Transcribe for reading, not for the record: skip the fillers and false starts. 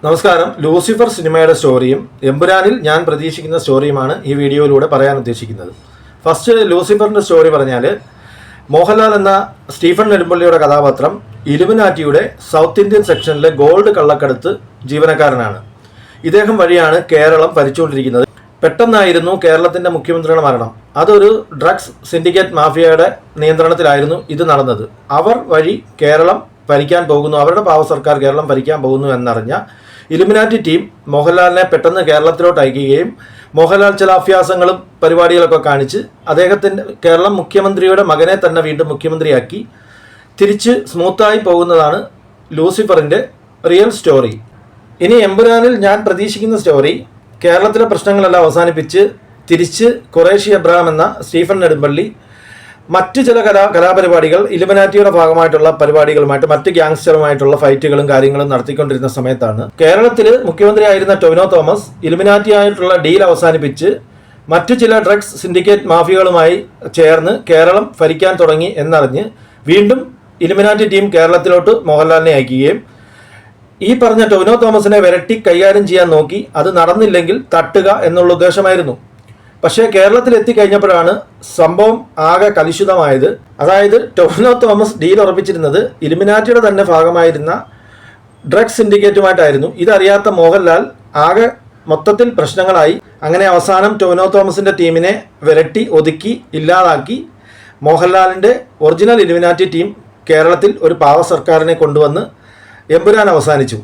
നമസ്കാരം. ലൂസിഫർ സിനിമയുടെ സ്റ്റോറിയും എമ്പുരാനിൽ ഞാൻ പ്രതീക്ഷിക്കുന്ന സ്റ്റോറിയുമാണ് ഈ വീഡിയോയിലൂടെ പറയാൻ ഉദ്ദേശിക്കുന്നത്. ഫസ്റ്റ് ലൂസിഫറിൻ്റെ സ്റ്റോറി പറഞ്ഞാൽ, മോഹൻലാൽ എന്ന സ്റ്റീഫൻ നെടുമ്പള്ളിയുടെ കഥാപാത്രം ഇലുമിനാറ്റിയുടെ സൗത്ത് ഇന്ത്യൻ സെക്ഷനിലെ ഗോൾഡ് കള്ളക്കടത്ത് ജീവനക്കാരനാണ്. ഇദ്ദേഹം വഴിയാണ് കേരളം ഭരിച്ചുകൊണ്ടിരിക്കുന്നത്. പെട്ടെന്നായിരുന്നു കേരളത്തിൻ്റെ മുഖ്യമന്ത്രിയുടെ മരണം. അതൊരു ഡ്രഗ്സ് സിൻഡിക്കേറ്റ് മാഫിയയുടെ നിയന്ത്രണത്തിലായിരുന്നു ഇത് നടന്നത്. അവർ വഴി കേരളം ഭരിക്കാൻ പോകുന്നു, അവരുടെ പാവ സർക്കാർ കേരളം ഭരിക്കാൻ പോകുന്നു എന്നറിഞ്ഞ ഇലുമിനാറ്റി ടീം മോഹൻലാലിനെ പെട്ടെന്ന് കേരളത്തിലോട്ട് അയക്കുകയും മോഹൻലാൽ ചില അഭ്യാസങ്ങളും പരിപാടികളൊക്കെ കാണിച്ച് അദ്ദേഹത്തിൻ്റെ കേരളം മുഖ്യമന്ത്രിയുടെ മകനെ തന്നെ വീണ്ടും മുഖ്യമന്ത്രിയാക്കി തിരിച്ച് സ്മൂത്തായി പോകുന്നതാണ് ലൂസിഫറിൻ്റെ റിയൽ സ്റ്റോറി. ഇനി എമ്പുരാനിൽ ഞാൻ പ്രതീക്ഷിക്കുന്ന സ്റ്റോറി, കേരളത്തിലെ പ്രശ്നങ്ങളെല്ലാം അവസാനിപ്പിച്ച് തിരിച്ച് ഖുറേഷി എബ്രഹാം എന്ന സ്റ്റീഫൻ നെടുമ്പള്ളി മറ്റ് ചില കലാപരിപാടികൾ ഇലുമിനാറ്റിയുടെ ഭാഗമായിട്ടുള്ള പരിപാടികളുമായിട്ട് മറ്റ് ഗ്യാങ്സ്റ്ററുമായിട്ടുള്ള ഫൈറ്റുകളും കാര്യങ്ങളും നടത്തിക്കൊണ്ടിരുന്ന സമയത്താണ് കേരളത്തിൽ മുഖ്യമന്ത്രിയായിരുന്ന ടൊവിനോ തോമസ് ഇലുമിനാറ്റിയായിട്ടുള്ള ഡീൽ അവസാനിപ്പിച്ച് മറ്റു ചില ഡ്രഗ്സ് സിൻഡിക്കേറ്റ് മാഫിയകളുമായി ചേർന്ന് കേരളം ഭരിക്കാൻ തുടങ്ങി എന്നറിഞ്ഞ് വീണ്ടും ഇലുമിനാറ്റി ടീം കേരളത്തിലോട്ട് മോഹൻലാലിനെ അയക്കുകയും ഈ പറഞ്ഞ ടൊവിനോ തോമസിനെ വിരട്ടി കൈകാര്യം ചെയ്യാൻ നോക്കി. അത് നടന്നില്ലെങ്കിൽ തട്ടുക എന്നുള്ള ഉദ്ദേശമായിരുന്നു. പക്ഷേ കേരളത്തിൽ എത്തിക്കഴിഞ്ഞപ്പോഴാണ് സംഭവം ആകെ കലുഷിതമായത്. അതായത് ടൊവിനോ തോമസ് ഡീൽ ഉറപ്പിച്ചിരുന്നത് ഇലുമിനാറ്റിയുടെ തന്നെ ഭാഗമായിരുന്ന ഡ്രഗ്സ് സിൻഡിക്കേറ്റുമായിട്ടായിരുന്നു. ഇതറിയാത്ത മോഹൻലാൽ ആകെ മൊത്തത്തിൽ പ്രശ്നങ്ങളായി. അങ്ങനെ അവസാനം ടൊവിനോ തോമസിൻ്റെ ടീമിനെ വിരട്ടി ഒതുക്കി ഇല്ലാതാക്കി മോഹൻലാലിൻ്റെ ഒറിജിനൽ ഇലുമിനാറ്റി ടീം കേരളത്തിൽ ഒരു പാവ സർക്കാരിനെ കൊണ്ടുവന്ന് എമ്പുരാൻ അവസാനിച്ചു.